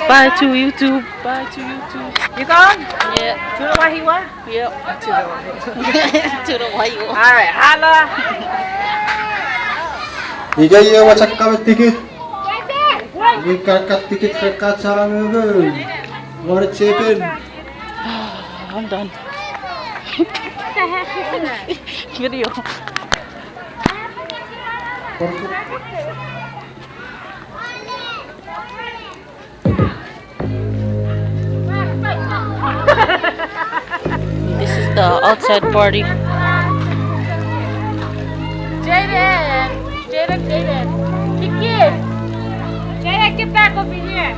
Bye to YouTube. Bye to YouTube. You gone? Yeah. To the way he was? Yep. To the white one. Alright, holla. 이제 얘와 잠깐만 티켓. 이 깔깔 티켓 깔깔 사람은 머리 제빈. I'm done. Video. This is the outside party. Jaden. Kiki. Jaden, get back over here.